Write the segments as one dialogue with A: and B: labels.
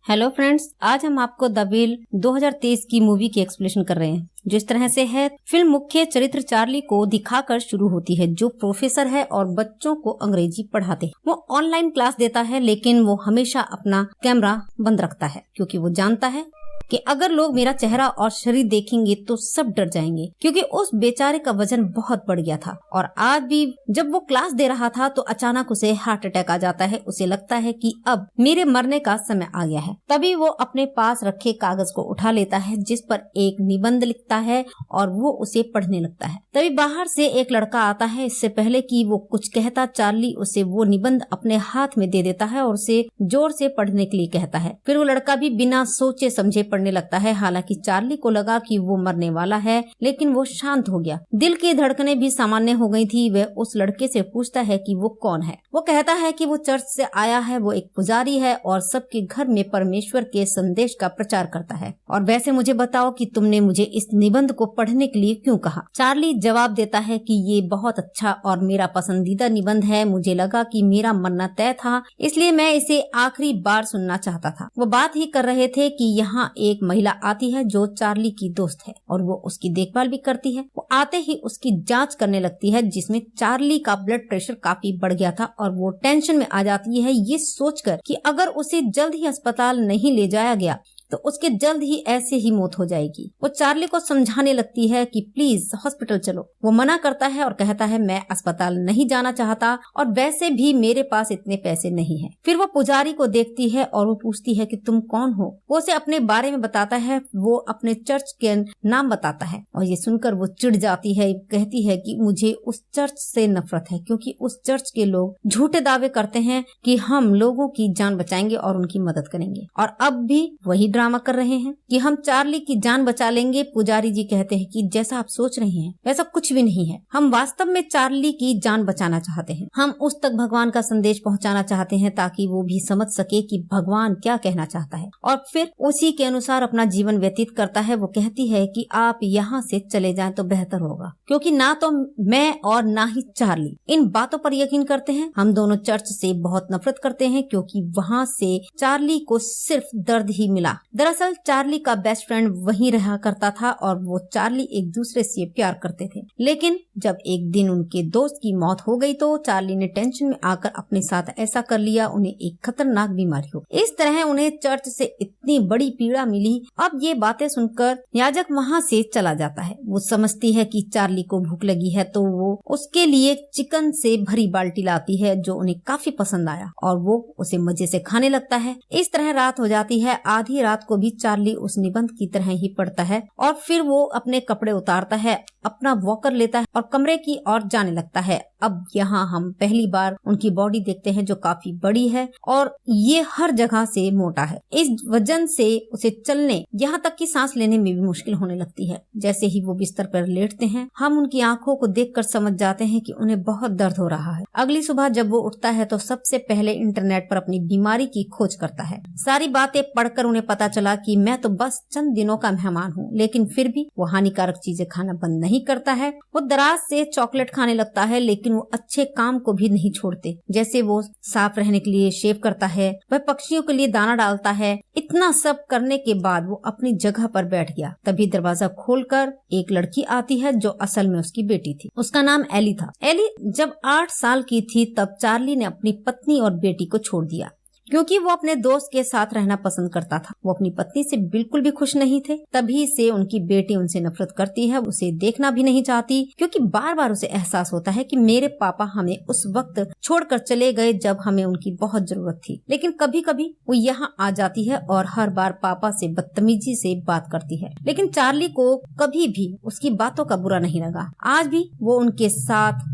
A: Hello friends, आज हम आपको द व्हील 2023 की मूवी की एक्सप्लेनेशन कर रहे हैं। जिस तरह से है, फिल्म मुख्य चरित्र चार्ली को दिखाकर शुरू होती है, जो प्रोफेसर है और बच्चों को अंग्रेजी पढ़ाते हैं। वो ऑनलाइन क्लास देता है, लेकिन वो हमेशा अपना कैमरा बंद रखता है, क्योंकि वो जानता है कि अगर लोग मेरा चेहरा और शरीर देखेंगे तो सब डर जाएंगे, क्योंकि उस बेचारे का वजन बहुत बढ़ गया था। और आज भी जब वो क्लास दे रहा था तो अचानक उसे हार्ट अटैक आ जाता है। उसे लगता है कि अब मेरे मरने का समय आ गया है। तभी वो अपने पास रखे कागज को उठा लेता है, जिस पर एक निबंध लिखता है और वो उसे पढ़ने लगता है। तभी बाहर से एक लड़का आता है। इससे पहले कि वो कुछ कहता, चार्ली उसे वो निबंध अपने हाथ में दे देता है और उसे जोर से पढ़ने के लिए कहता है। फिर वो लड़का भी बिना सोचे समझे पढ़ने लगता है। हालांकि चार्ली को लगा कि वो मरने वाला है, लेकिन वो शांत हो गया। दिल की धड़कनें भी सामान्य हो गई थी। वह उस लड़के से पूछता है कि वो कौन है। वो कहता है कि वो चर्च से आया है, वो एक पुजारी है और सबके घर में परमेश्वर के संदेश का प्रचार करता है। और वैसे मुझे बताओ कि तुमने मुझे इस निबंध को पढ़ने के लिए क्यों कहा। चार्ली जवाब देता है कि ये बहुत अच्छा और मेरा पसंदीदा निबंध है। मुझे लगा कि मेरा मरना तय था, इसलिए मैं इसे आखिरी बार सुनना चाहता था। वो बात ही कर रहे थे कि यहाँ एक महिला आती है जो चार्ली की दोस्त है और वो उसकी देखभाल भी करती है। वो आते ही उसकी जांच करने लगती है, जिसमें चार्ली का ब्लड प्रेशर काफी बढ़ गया था और वो टेंशन में आ जाती है, ये सोचकर कि अगर उसे जल्द ही अस्पताल नहीं ले जाया गया तो उसके जल्द ही ऐसे ही मौत हो जाएगी। वो चार्ली को समझाने लगती है कि प्लीज हॉस्पिटल चलो। वो मना करता है और कहता है मैं अस्पताल नहीं जाना चाहता और वैसे भी मेरे पास इतने पैसे नहीं है। फिर वो पुजारी को देखती है और वो पूछती है कि तुम कौन हो। वो उसे अपने बारे में बताता है। वो अपने चर्च के नाम बताता है और ये सुनकर वो चिढ़ जाती है। कहती है कि मुझे उस चर्च से नफरत है, क्योंकि उस चर्च के लोग झूठे दावे करते हैं कि हम लोगों की जान बचाएंगे और उनकी मदद करेंगे, और अब भी वही ड्रामा कर रहे हैं कि हम चार्ली की जान बचा लेंगे। पुजारी जी कहते हैं कि जैसा आप सोच रहे हैं वैसा कुछ भी नहीं है। हम वास्तव में चार्ली की जान बचाना चाहते हैं। हम उस तक भगवान का संदेश पहुंचाना चाहते हैं ताकि वो भी समझ सके कि भगवान क्या कहना चाहता है, और फिर उसी के अनुसार अपना जीवन व्यतीत करता है। वो कहती है कि आप यहाँ से चले जाएं तो बेहतर होगा, क्योंकि ना तो मैं और ना ही चार्ली इन बातों पर यकीन करते हैं। हम दोनों चर्च से बहुत नफरत करते हैं, क्योंकि वहाँ से चार्ली को सिर्फ दर्द ही मिला। दरअसल चार्ली का बेस्ट फ्रेंड वहीं रहा करता था और वो चार्ली एक दूसरे से प्यार करते थे। लेकिन जब एक दिन उनके दोस्त की मौत हो गई तो चार्ली ने टेंशन में आकर अपने साथ ऐसा कर लिया। उन्हें एक खतरनाक बीमारी हो। इस तरह उन्हें चर्च से इतनी बड़ी पीड़ा मिली। अब ये बातें सुनकर याजक वहाँ से चला जाता है। वो समझती है कि चार्ली को भूख लगी है, तो वो उसके लिए चिकन से भरी बाल्टी लाती है, जो उन्हें काफी पसंद आया, और वो उसे मजे से खाने लगता है। इस तरह रात हो जाती है। आधी रात को भी चार्ली उस निबंध की तरह ही पढ़ता है और फिर वो अपने कपड़े उतारता है, अपना वॉकर लेता है और कमरे की ओर जाने लगता है। अब यहाँ हम पहली बार उनकी बॉडी देखते हैं, जो काफी बड़ी है और ये हर जगह से मोटा है। इस वजन से उसे चलने, यहाँ तक कि सांस लेने में भी मुश्किल होने लगती है। जैसे ही वो बिस्तर पर लेटते हैं, हम उनकी आंखों को देखकर समझ जाते हैं कि उन्हें बहुत दर्द हो रहा है। अगली सुबह जब वो उठता है तो सबसे पहले इंटरनेट पर अपनी बीमारी की खोज करता है। सारी बातें पढ़कर उन्हें पता चला कि मैं तो बस चंद दिनों का मेहमान हूँ, लेकिन फिर भी वो हानिकारक चीजें खाना बंद नहीं करता है। वो दराज से चॉकलेट खाने लगता है, लेकिन वो अच्छे काम को भी नहीं छोड़ते। जैसे वो साफ रहने के लिए शेव करता है, वह पक्षियों के लिए दाना डालता है। इतना सब करने के बाद वो अपनी जगह पर बैठ गया। तभी दरवाजा खोलकर एक लड़की आती है, जो असल में उसकी बेटी थी। उसका नाम एली था। एली जब 8 साल की थी तब चार्ली ने अपनी पत्नी और बेटी को छोड़ दिया, क्योंकि वो अपने दोस्त के साथ रहना पसंद करता था। वो अपनी पत्नी से बिल्कुल भी खुश नहीं थे। तभी से उनकी बेटी उनसे नफरत करती है, उसे देखना भी नहीं चाहती, क्योंकि बार बार उसे एहसास होता है कि मेरे पापा हमें उस वक्त छोड़कर चले गए जब हमें उनकी बहुत जरूरत थी। लेकिन कभी कभी वो यहाँ आ जाती है और हर बार पापा से बदतमीजी से बात करती है। लेकिन चार्ली को कभी भी उसकी बातों का बुरा नहीं लगा। आज भी वो उनके साथ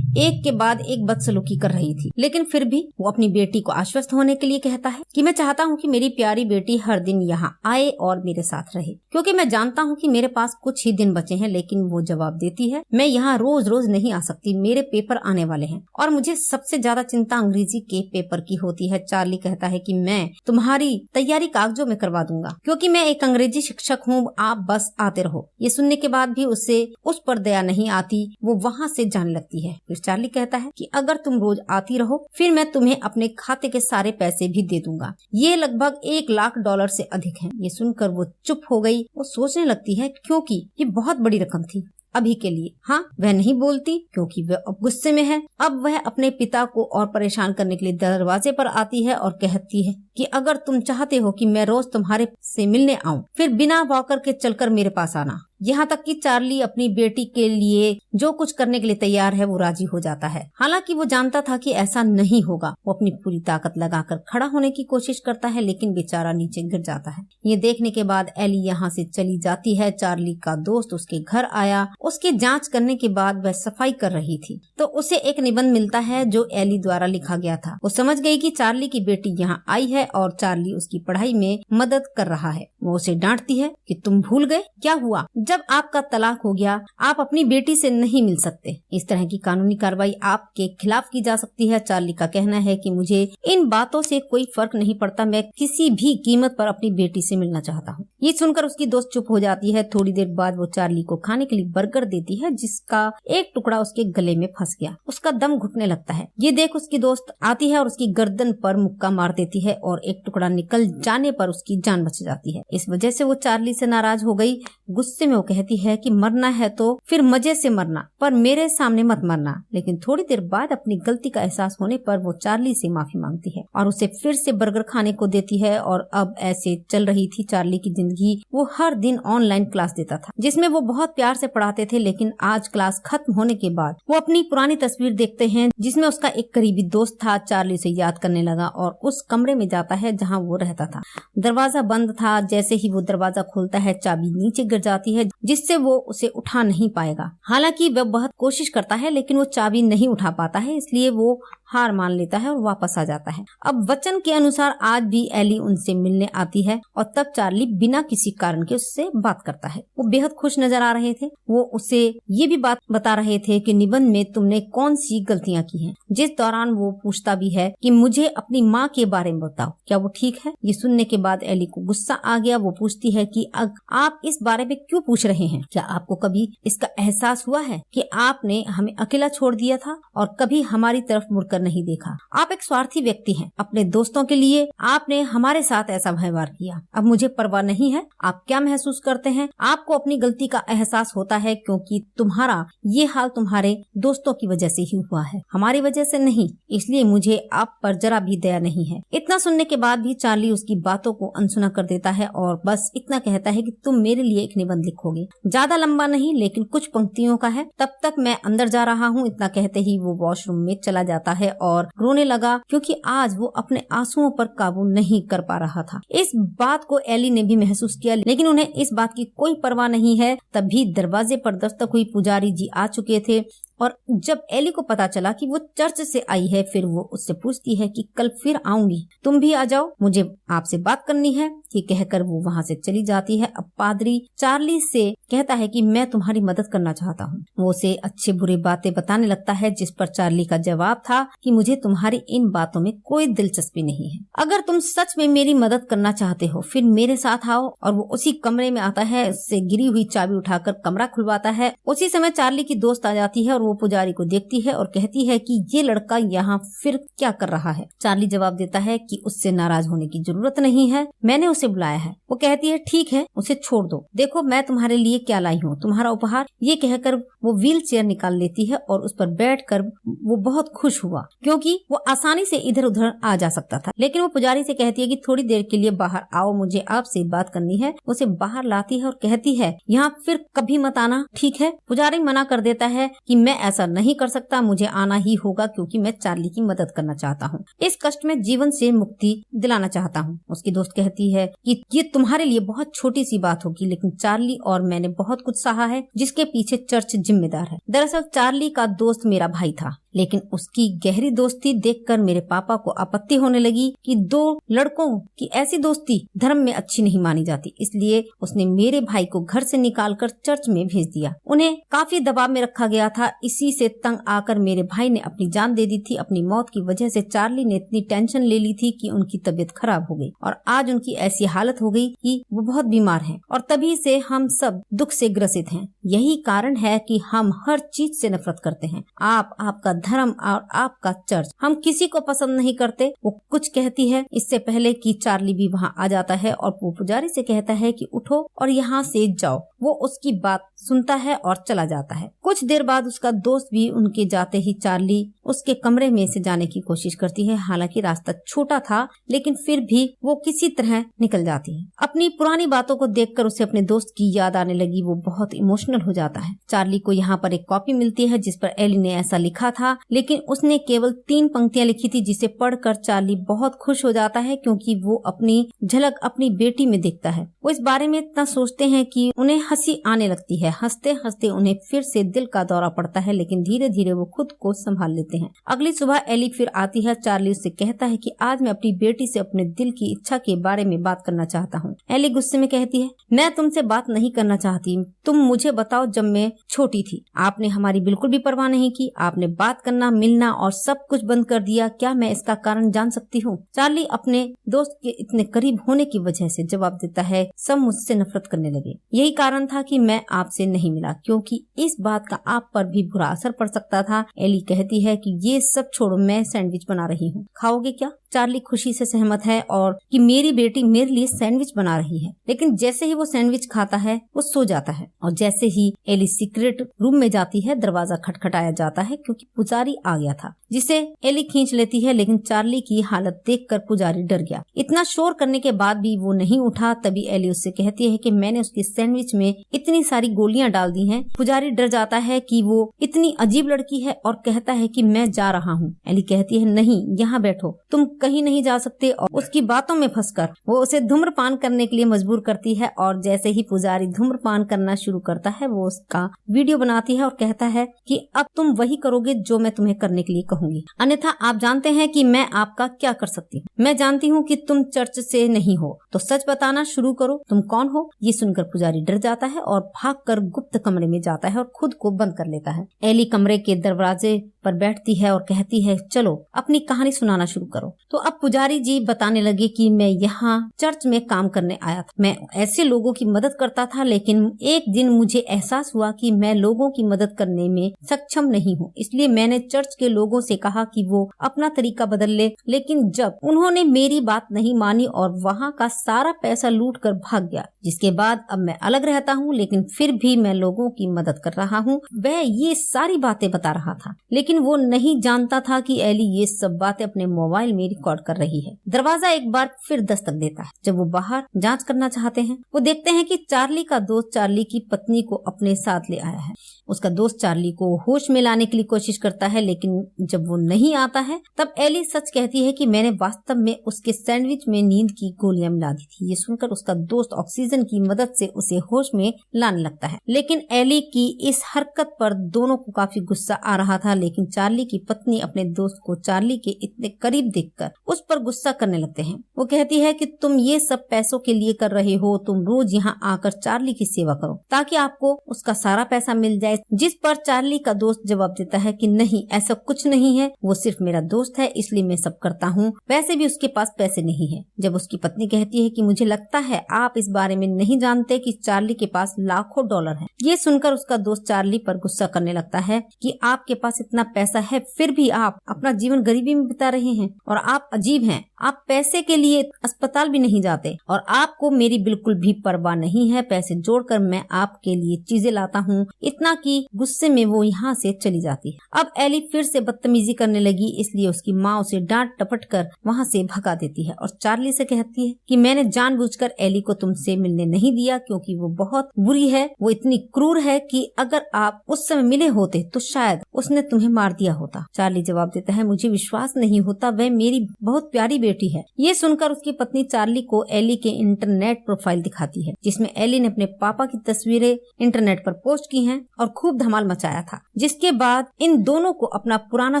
A: एक के बाद एक बदसलूकी कर रही थी, लेकिन फिर भी वो अपनी बेटी को आश्वस्त होने के लिए कहता है कि मैं चाहता हूँ कि मेरी प्यारी बेटी हर दिन यहाँ आए और मेरे साथ रहे, क्योंकि मैं जानता हूँ कि मेरे पास कुछ ही दिन बचे हैं। लेकिन वो जवाब देती है, मैं यहाँ रोज रोज नहीं आ सकती, मेरे पेपर आने वाले हैं और मुझे सबसे ज्यादा चिंता अंग्रेजी के पेपर की होती है। चार्ली कहता है कि मैं तुम्हारी तैयारी कागजों में करवा दूंगा, क्योंकि मैं एक अंग्रेजी शिक्षक हूँ, आप बस आते रहो। ये सुनने के बाद भी उसे उस पर दया नहीं आती। वो वहाँ से जाने लगती है। फिर चार्ली कहता है कि अगर तुम रोज आती रहो फिर मैं तुम्हें अपने खाते के सारे पैसे भी दे दूंगा। ये लगभग $1,00,000 से अधिक है। ये सुनकर वो चुप हो गई। वो सोचने लगती है क्योंकि ये बहुत बड़ी रकम थी अभी के लिए। हाँ, वह नहीं बोलती क्योंकि वह अब गुस्से में है। अब वह अपने पिता को और परेशान करने के लिए दरवाजे पर आती है और कहती है कि अगर तुम चाहते हो कि मैं रोज तुम्हारे से मिलने आऊं, फिर बिना वॉकर के चलकर मेरे पास आना। यहाँ तक कि चार्ली अपनी बेटी के लिए जो कुछ करने के लिए तैयार है वो राजी हो जाता है। हालांकि वो जानता था कि ऐसा नहीं होगा। वो अपनी पूरी ताकत लगाकर खड़ा होने की कोशिश करता है लेकिन बेचारा नीचे गिर जाता है। ये देखने के बाद एली यहाँ से चली जाती है। चार्ली का दोस्त उसके घर आया। उसकी जांच करने के बाद वह सफाई कर रही थी तो उसे एक निबंध मिलता है जो एली द्वारा लिखा गया था। वो समझ गई कि चार्ली की बेटी यहाँ आई है और चार्ली उसकी पढ़ाई में मदद कर रहा है। वो उसे डांटती है कि तुम भूल गए क्या हुआ जब आपका तलाक हो गया, आप अपनी बेटी से नहीं मिल सकते। इस तरह की कानूनी कार्रवाई आपके खिलाफ की जा सकती है। चार्ली का कहना है कि मुझे इन बातों से कोई फर्क नहीं पड़ता, मैं किसी भी कीमत पर अपनी बेटी से मिलना चाहता हूँ। ये सुनकर उसकी दोस्त चुप हो जाती है। थोड़ी देर बाद वो चार्ली को खाने के लिए बर्गर देती है जिसका एक टुकड़ा उसके गले में फंस गया। उसका दम घुटने लगता है। ये देख उसकी दोस्त आती है और उसकी गर्दन पर मुक्का मार देती है और एक टुकड़ा निकल जाने पर उसकी जान बच जाती है। इस वजह से वो चार्ली से नाराज हो गई। गुस्से में वो कहती है कि मरना है तो फिर मजे से मरना, पर मेरे सामने मत मरना। लेकिन थोड़ी देर बाद अपनी गलती का एहसास होने पर वो चार्ली से माफी मांगती है और उसे फिर से बर्गर खाने को देती है। और अब ऐसे चल रही थी चार्ली की जिंदगी। वो हर दिन ऑनलाइन क्लास देता था जिसमें वो बहुत प्यार से पढ़ाते थे। लेकिन आज क्लास खत्म होने के बाद वो अपनी पुरानी तस्वीर देखते हैं जिसमें उसका एक करीबी दोस्त था। चार्ली उसे याद करने लगा और उस कमरे में जाता है जहाँ वो रहता था। दरवाजा बंद था। जैसे ही वो दरवाजा खोलता है चाबी नीचे गिर जाती है जिससे वो उसे उठा नहीं पाएगा। हालांकि वह बहुत कोशिश करता है लेकिन वो चाबी नहीं उठा पाता है, इसलिए वो हार मान लेता है और वापस आ जाता है। अब वचन के अनुसार आज भी एली उनसे मिलने आती है और तब चार्ली बिना किसी कारण के उससे बात करता है। वो बेहद खुश नजर आ रहे थे। वो उसे ये भी बात बता रहे थे कि निबंध में तुमने कौन सी गलतियां की हैं। जिस दौरान वो पूछता भी है कि मुझे अपनी माँ के बारे में बताओ, क्या वो ठीक है। ये सुनने के बाद एली को गुस्सा आ गया। वो पूछती है कि आप इस बारे में क्यों पूछ रहे हैं? क्या आपको कभी इसका एहसास हुआ है कि आपने हमें अकेला छोड़ दिया था और कभी हमारी तरफ मुड़कर नहीं देखा? आप एक स्वार्थी व्यक्ति हैं। अपने दोस्तों के लिए आपने हमारे साथ ऐसा व्यवहार किया। अब मुझे परवाह नहीं है आप क्या महसूस करते हैं। आपको अपनी गलती का एहसास होता है क्योंकि तुम्हारा ये हाल तुम्हारे दोस्तों की वजह से ही हुआ है, हमारी वजह से नहीं। इसलिए मुझे आप पर जरा भी दया नहीं है। इतना सुनने के बाद भी चार्ली उसकी बातों को अनसुना कर देता है और बस इतना कहता है कि तुम मेरे लिए एक निबंध लिखोगे, ज्यादा लंबा नहीं लेकिन कुछ पंक्तियों का है, तब तक मैं अंदर जा रहा हूँ। इतना कहते ही वो वॉशरूम में चला जाता है और रोने लगा क्योंकि आज वो अपने आंसुओं पर काबू नहीं कर पा रहा था। इस बात को एली ने भी महसूस किया लेकिन उन्हें इस बात की कोई परवाह नहीं है। तभी दरवाजे पर दस्तक हुई। पुजारी जी आ चुके थे और जब एली को पता चला कि वो चर्च से आई है फिर वो उससे पूछती है कि कल फिर आऊंगी, तुम भी आ जाओ, मुझे आपसे बात करनी है। ये कहकर वो वहाँ से चली जाती है। अब पादरी चार्ली से कहता है कि मैं तुम्हारी मदद करना चाहता हूँ। वो उसे अच्छे बुरे बातें बताने लगता है जिस पर चार्ली का जवाब था कि मुझे तुम्हारी इन बातों में कोई दिलचस्पी नहीं है। अगर तुम सच में मेरी मदद करना चाहते हो फिर मेरे साथ आओ। और वो उसी कमरे में आता है, उससे गिरी हुई चाबी उठाकर कमरा खुलवाता है। उसी समय चार्ली की दोस्त आ जाती है और वो पुजारी को देखती है और कहती है कि ये लड़का यहाँ फिर क्या कर रहा है। चार्ली जवाब देता है कि उससे नाराज होने की जरूरत नहीं है, मैंने उसे बुलाया है। वो कहती है ठीक है, उसे छोड़ दो, देखो मैं तुम्हारे लिए क्या लाई हूँ, तुम्हारा उपहार। ये कहकर वो व्हील चेयर निकाल लेती है और उस पर बैठकर वो बहुत खुश हुआ क्योंकि वो आसानी से इधर उधर आ जा सकता था। लेकिन वो पुजारी से कहती है कि थोड़ी देर के लिए बाहर आओ, मुझे आपसे बात करनी है। उसे बाहर लाती है और कहती है यहाँ फिर कभी मत आना, ठीक है। पुजारी मना कर देता है कि मैं ऐसा नहीं कर सकता, मुझे आना ही होगा क्योंकि मैं चार्ली की मदद करना चाहता हूँ, इस कष्ट में जीवन से मुक्ति दिलाना चाहता हूँ। उसकी दोस्त कहती है कि ये तुम्हारे लिए बहुत छोटी सी बात होगी लेकिन चार्ली और मैंने बहुत कुछ सहा है जिसके पीछे चर्च जिम्मेदार है। दरअसल चार्ली का दोस्त मेरा भाई था लेकिन उसकी गहरी दोस्ती देखकर मेरे पापा को आपत्ति होने लगी कि दो लड़कों की ऐसी दोस्ती धर्म में अच्छी नहीं मानी जाती। इसलिए उसने मेरे भाई को घर से निकालकर चर्च में भेज दिया। उन्हें काफी दबाव में रखा गया था। इसी से तंग आकर मेरे भाई ने अपनी जान दे दी थी। अपनी मौत की वजह से चार्ली ने इतनी टेंशन ले ली थी कि उनकी तबीयत खराब हो गई और आज उनकी ऐसी हालत हो गई कि वो बहुत बीमार हैं और तभी से हम सब दुख से ग्रसित हैं। यही कारण है कि हम हर चीज से नफरत करते हैं। आपका धर्म और आपका चर्च, हम किसी को पसंद नहीं करते। वो कुछ कहती है इससे पहले कि चार्ली भी वहाँ आ जाता है और वो पुजारी से कहता है कि उठो और यहाँ से जाओ। वो उसकी बात सुनता है और चला जाता है। कुछ देर बाद उसका दोस्त भी उनके जाते ही चार्ली उसके कमरे में से जाने की कोशिश करती है। हालांकि रास्ता छोटा था लेकिन फिर भी वो किसी तरह निकल जाती है। अपनी पुरानी बातों को देखकर उसे अपने दोस्त की याद आने लगी। वो बहुत इमोशनल हो जाता है। चार्ली को यहाँ पर एक कॉपी मिलती है जिस पर एली ने ऐसा लिखा था, लेकिन उसने केवल 3 पंक्तियां लिखी थी, जिसे पढ़कर चार्ली बहुत खुश हो जाता है क्योंकि वो अपनी झलक अपनी बेटी में देखता है। वो इस बारे में इतना सोचते हैं कि उन्हें हंसी आने लगती है। हंसते हंसते उन्हें फिर से दिल का दौरा पड़ता है, लेकिन धीरे धीरे वो खुद को संभाल लेते हैं। अगली सुबह एली फिर आती है। चार्ली उससे कहता है कि आज मैं अपनी बेटी से अपने दिल की इच्छा के बारे में बात करना चाहता हूँ। एली गुस्से में कहती है, मैं तुमसे बात नहीं करना चाहती, तुम मुझे बताओ जब मैं छोटी थी आपने हमारी बिल्कुल भी परवाह नहीं की। आपने बात करना, मिलना और सब कुछ बंद कर दिया। क्या मैं इसका कारण जान सकती हूँ? चार्ली अपने दोस्त के इतने करीब होने की वजह से जवाब देता है, सब मुझसे नफरत करने लगे। यही कारण था कि मैं आपसे नहीं मिला, क्योंकि इस बात का आप पर भी बुरा असर पड़ सकता था। एली कहती है कि ये सब छोड़ो, मैं सैंडविच बना रही हूँ, खाओगे क्या? चार्ली खुशी से सहमत है और कि मेरी बेटी मेरे लिए सैंडविच बना रही है। लेकिन जैसे ही वो सैंडविच खाता है वो सो जाता है और जैसे ही एली सीक्रेट रूम में जाती है दरवाजा खटखटाया जाता है क्योंकि पुजारी आ गया था, जिसे एली खींच लेती है। लेकिन चार्ली की हालत देखकर पुजारी डर गया। इतना शोर करने के बाद भी वो नहीं उठा। तभी एली उससे कहती है कि मैंने उसके सैंडविच में इतनी सारी गोलियां डाल दी हैं। पुजारी डर जाता है कि वो इतनी अजीब लड़की है और कहता है कि मैं जा रहा हूँ। एली कहती है, नहीं, यहाँ बैठो, तुम कहीं नहीं जा सकते। और उसकी बातों में फंसकर वो उसे धूम्रपान करने के लिए मजबूर करती है और जैसे ही पुजारी धूम्रपान करना शुरू करता है वो उसका वीडियो बनाती है और कहता है कि अब तुम वही करोगे जो मैं तुम्हें करने के लिए कहूंगी, अन्यथा आप जानते हैं कि मैं आपका क्या कर सकती हूँ। मैं जानती हूँ कि तुम चर्च से नहीं हो, तो सच बताना शुरू करो, तुम कौन हो? ये सुनकर पुजारी डर जाता है और भागकर गुप्त कमरे में जाता है और खुद को बंद कर लेता है। एली कमरे के दरवाजे पर बैठती है और कहती है, चलो अपनी कहानी सुनाना शुरू करो। तो अब पुजारी जी बताने लगे कि मैं यहाँ चर्च में काम करने आया था। मैं ऐसे लोगों की मदद करता था, लेकिन एक दिन मुझे एहसास हुआ कि मैं लोगों की मदद करने में सक्षम नहीं हूँ। इसलिए मैंने चर्च के लोगों से कहा कि वो अपना तरीका बदल ले, लेकिन जब उन्होंने मेरी बात नहीं मानी और वहाँ का सारा पैसा लूट कर भाग गया, जिसके बाद अब मैं अलग रहता हूँ, लेकिन फिर भी मैं लोगों की मदद कर रहा हूँ। वह ये सारी बातें बता रहा था, लेकिन वो नहीं जानता था कि एली ये सब बातें अपने मोबाइल में रिकॉर्ड कर रही है। दरवाजा एक बार फिर दस्तक देता है। जब वो बाहर जांच करना चाहते हैं, वो देखते हैं कि चार्ली का दोस्त चार्ली की पत्नी को अपने साथ ले आया है। उसका दोस्त चार्ली को होश में लाने के लिए कोशिश करता है, लेकिन जब वो नहीं आता है तब एली सच कहती है कि मैंने वास्तव में उसके सैंडविच में नींद की गोलियां मिला दी थी। ये सुनकर उसका दोस्त ऑक्सीजन की मदद से उसे होश में लाने लगता है, लेकिन एली की इस हरकत पर दोनों को काफी गुस्सा आ रहा था। लेकिन चार्ली की पत्नी अपने दोस्त को चार्ली के इतने करीब देखकर उस पर गुस्सा करने लगते हैं। वो कहती है कि तुम ये सब पैसों के लिए कर रहे हो, तुम रोज यहाँ आकर चार्ली की सेवा करो ताकि आपको उसका सारा पैसा मिल जाए। जिस पर चार्ली का दोस्त जवाब देता है कि नहीं, ऐसा कुछ नहीं है, वो सिर्फ मेरा दोस्त है, इसलिए मैं सब करता हूँ, वैसे भी उसके पास पैसे नहीं है। जब उसकी पत्नी कहती है कि मुझे लगता है आप इस बारे में नहीं जानते कि चार्ली के पास लाखों डॉलर है। ये सुनकर उसका दोस्त चार्ली पर गुस्सा करने लगता है कि आपके पास इतना पैसा है, फिर भी आप अपना जीवन गरीबी में बिता रहे हैं और आप अजीब हैं। आप पैसे के लिए अस्पताल भी नहीं जाते और आपको मेरी बिल्कुल भी परवाह नहीं है। पैसे जोड़कर मैं आपके लिए चीजें लाता हूँ। इतना कि गुस्से में वो यहाँ से चली जाती है। अब एली फिर से बदतमीजी करने लगी, इसलिए उसकी माँ उसे डांट टपट कर वहाँ से भगा देती है और चार्ली से कहती है कि मैंने जानबूझकर एली को तुमसे मिलने नहीं दिया क्योंकि वो बहुत बुरी है। वो इतनी क्रूर है कि अगर आप उस समय मिले होते तो शायद उसने तुम्हें मार दिया होता। चार्ली जवाब देता है, मुझे विश्वास नहीं होता, वह मेरी बहुत प्यारी बेटी है। ये सुनकर उसकी पत्नी चार्ली को एली के इंटरनेट प्रोफाइल दिखाती है, जिसमें एली ने अपने पापा की तस्वीरें इंटरनेट पर पोस्ट की हैं और खूब धमाल मचाया था। जिसके बाद इन दोनों को अपना पुराना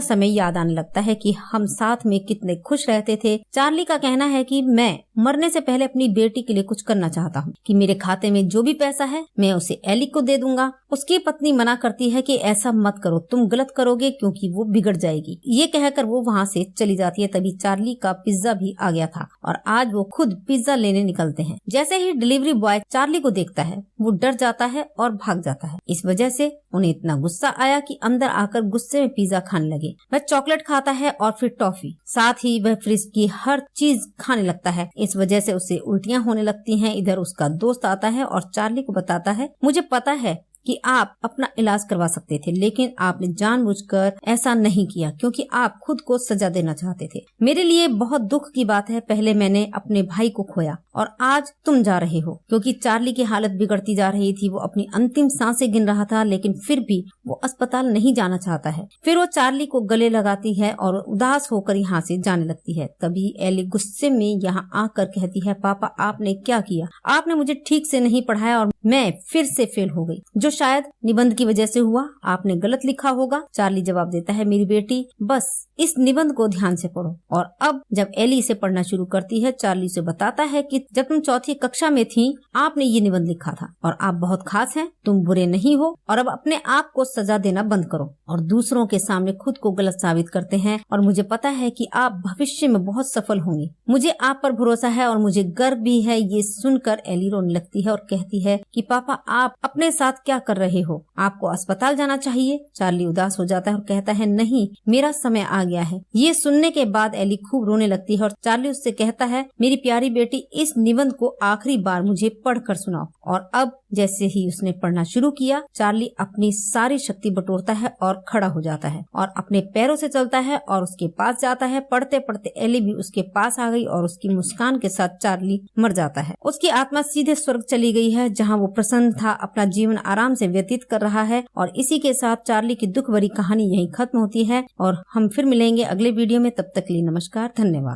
A: समय याद आने लगता है कि हम साथ में कितने खुश रहते थे। चार्ली का कहना है कि मैं मरने से पहले अपनी बेटी के लिए कुछ करना चाहता हूँ, कि मेरे खाते में जो भी पैसा है मैं उसे एली को दे दूंगा उसकी पत्नी मना करती है कि ऐसा मत करो, तुम गलत करोगे क्योंकि वो बिगड़ जाएगी। ये कहकर वो वहाँ से चली जाती है। तभी चार्ली का पिज्जा भी आ गया था और आज वो खुद पिज्जा लेने निकलते हैं। जैसे ही डिलीवरी बॉय चार्ली को देखता है वो डर जाता है और भाग जाता है। इस वजह से उन्हें इतना गुस्सा आया कि अंदर आकर गुस्से में पिज्जा खाने लगे। वह चॉकलेट खाता है और फिर टॉफी, साथ ही वह फ्रिज की हर चीज खाने लगता है। इस वजह से उसे उल्टियां होने लगती हैं। इधर उसका दोस्त आता है और चार्ली को बताता है, मुझे पता है कि आप अपना इलाज करवा सकते थे, लेकिन आपने जानबूझकर ऐसा नहीं किया क्योंकि आप खुद को सजा देना चाहते थे। मेरे लिए बहुत दुख की बात है, पहले मैंने अपने भाई को खोया और आज तुम जा रहे हो। क्योंकि चार्ली की हालत बिगड़ती जा रही थी, वो अपनी अंतिम सांसें गिन रहा था, लेकिन फिर भी वो अस्पताल नहीं जाना चाहता है। फिर वो चार्ली को गले लगाती है और उदास होकर यहाँ से जाने लगती है। तभी एली गुस्से में यहाँ आकर कहती है, पापा आपने क्या किया? आपने मुझे ठीक से नहीं पढ़ाया और मैं फिर से फेल हो गई, जो शायद निबंध की वजह से हुआ। आपने गलत लिखा होगा। चार्ली जवाब देता है, मेरी बेटी बस इस निबंध को ध्यान से पढ़ो। और अब जब एली इसे पढ़ना शुरू करती है, चार्ली से बताता है कि जब तुम चौथी कक्षा में थी आपने ये निबंध लिखा था और आप बहुत खास हैं, तुम बुरे नहीं हो और अब अपने आप को सजा देना बंद करो और दूसरों के सामने खुद को गलत साबित करते हैं। और मुझे पता है कि आप भविष्य में बहुत सफल होंगे। मुझे आप पर भरोसा है और मुझे गर्व भी है। ये सुनकर एली रोने लगती है और कहती है कि पापा आप अपने साथ क्या कर रहे हो? आपको अस्पताल जाना चाहिए। चार्ली उदास हो जाता है और कहता है, नहीं मेरा समय आ गया है। ये सुनने के बाद एली खूब रोने लगती है और चार्ली उससे कहता है, मेरी प्यारी बेटी इस निबंध को आखिरी बार मुझे पढ़कर सुनाओ। और अब जैसे ही उसने पढ़ना शुरू किया, चार्ली अपनी सारी शक्ति बटोरता है और खड़ा हो जाता है और अपने पैरों से चलता है और उसके पास जाता है। पढ़ते पढ़ते एली भी उसके पास आ गई और उसकी मुस्कान के साथ चार्ली मर जाता है। उसकी आत्मा सीधे स्वर्ग चली गई है, जहाँ वो प्रसन्न था, अपना जीवन आराम से व्यतीत कर रहा है। और इसी के साथ चार्ली की दुख भरी कहानी यहीं खत्म होती है और हम फिर मिलेंगे अगले वीडियो में। तब तक के लिए नमस्कार, धन्यवाद।